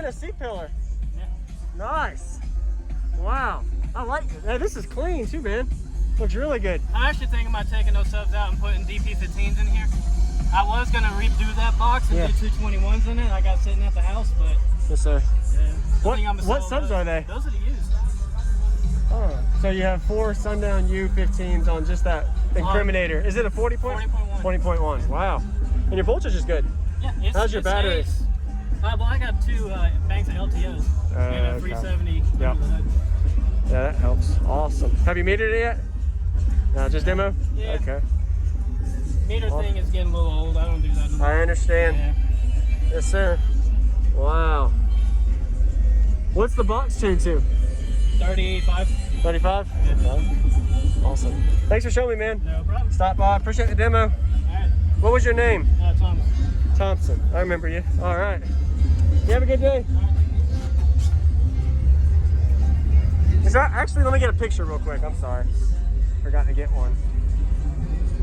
and a C-pillar. Yeah. Nice. Wow. I like it. Hey, this is clean too, man. Looks really good. I'm actually thinking about taking those subs out and putting DP15s in here. I was going to redo that box and do 221s in it. I got sitting at the house, but... Yes, sir. Yeah. What subs are they? Those are the used. Oh, so you have 4 Sundown U15s on just that incriminator. Is it a 40 point? 40.1. 40.1. Wow. And your voltage is good. Yeah. How's your battery? Well, I got 2 Banks of LTOs. And a 370. Yeah. Yeah, that helps. Awesome. Have you metered it yet? No, just demo? Yeah. Okay. Meter thing is getting a little old. I don't do that anymore. I understand. Yeah. Yes, sir. Wow. What's the box tuned to? 38.5. 35? Yeah. Awesome. Thanks for showing me, man. No problem. Stop by. Appreciate the demo. All right. What was your name? Thomas. Thompson. I remember you. All right. You have a good day. Is that, actually, let me get a picture real quick. I'm sorry. Forgot to get one.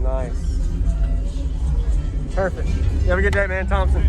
Nice. Perfect. You have a good day, man. Thompson.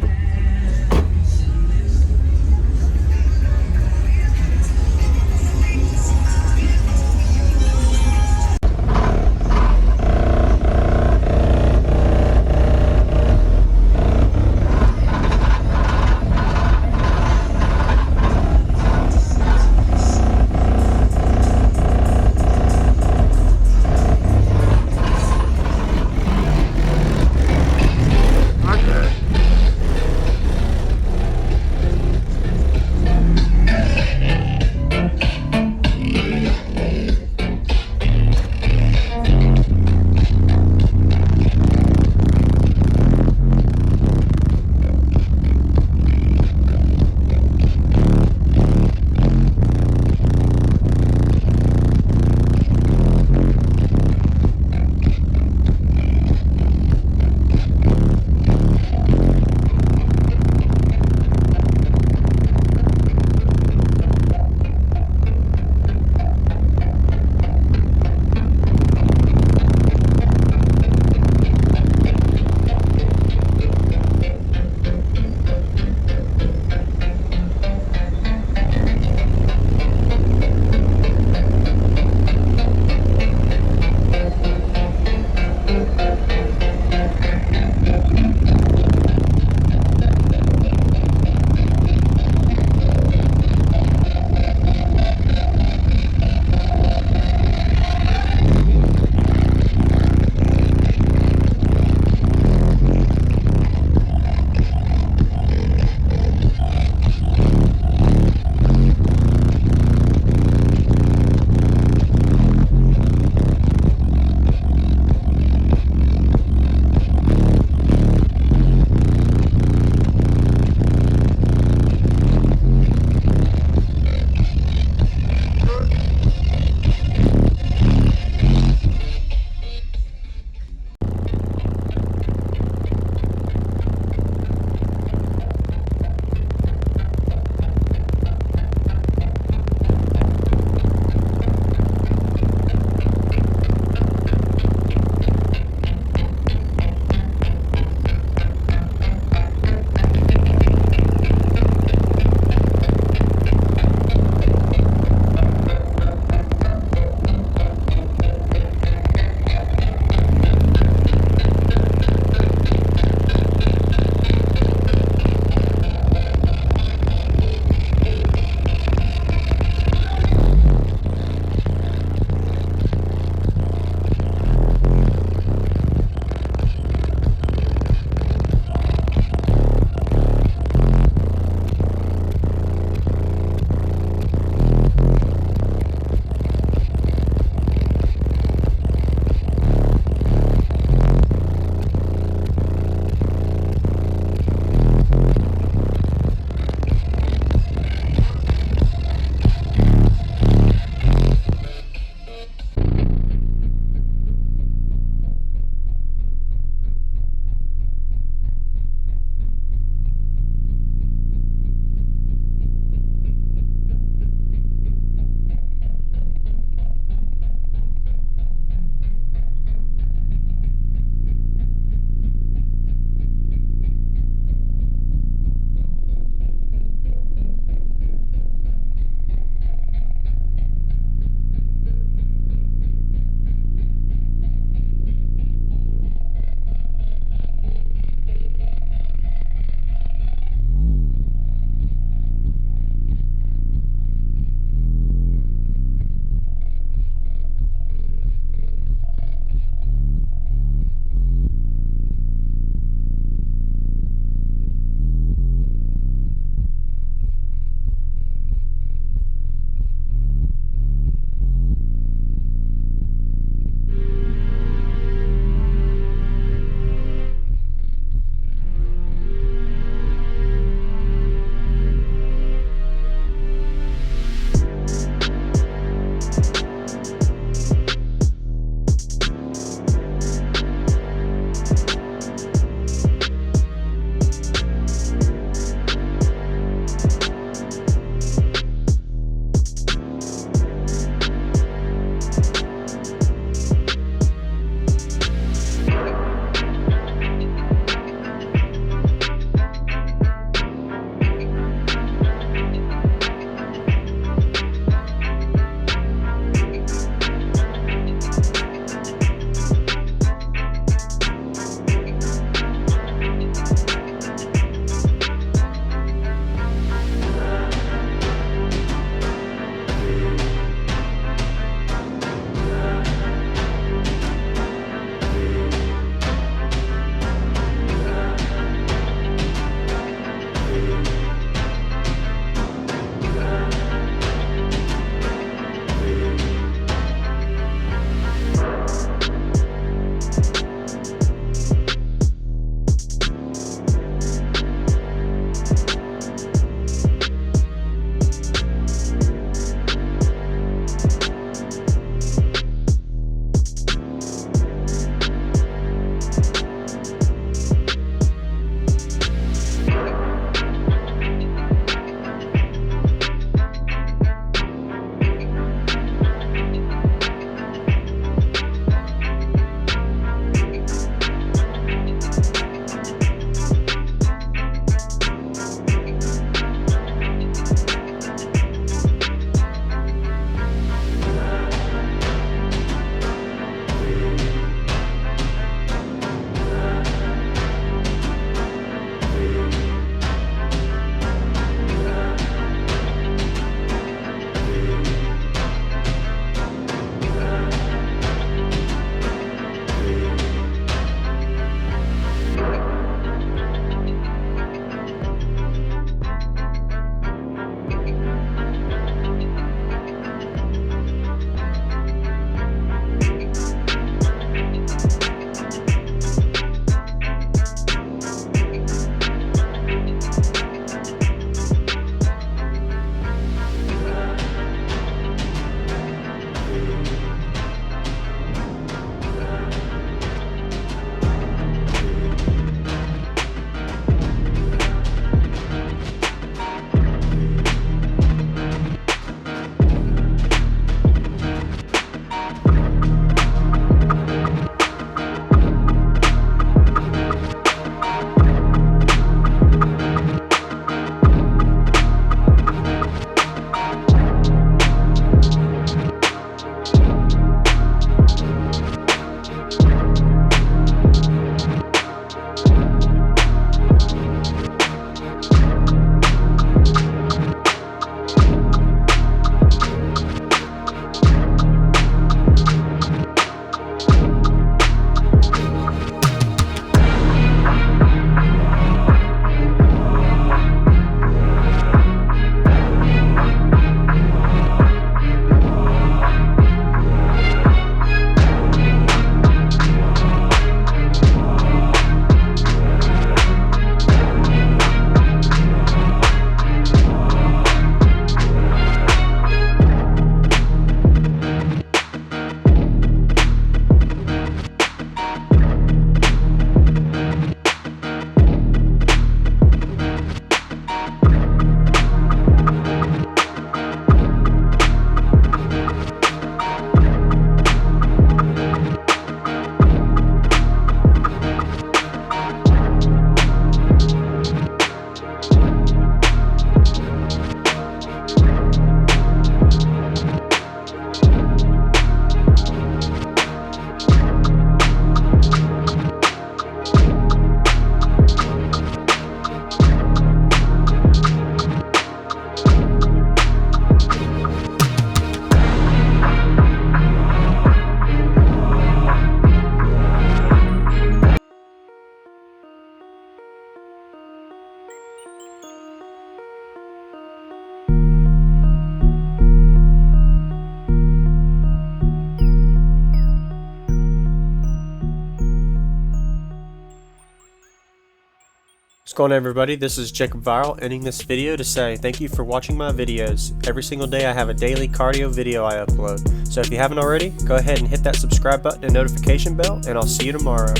going on, everybody? This is JacobViral ending this video to say thank you for watching my videos. Every single day I have a daily cardio video I upload. So if you haven't already, go ahead and hit that subscribe button and notification bell, and I'll see you tomorrow.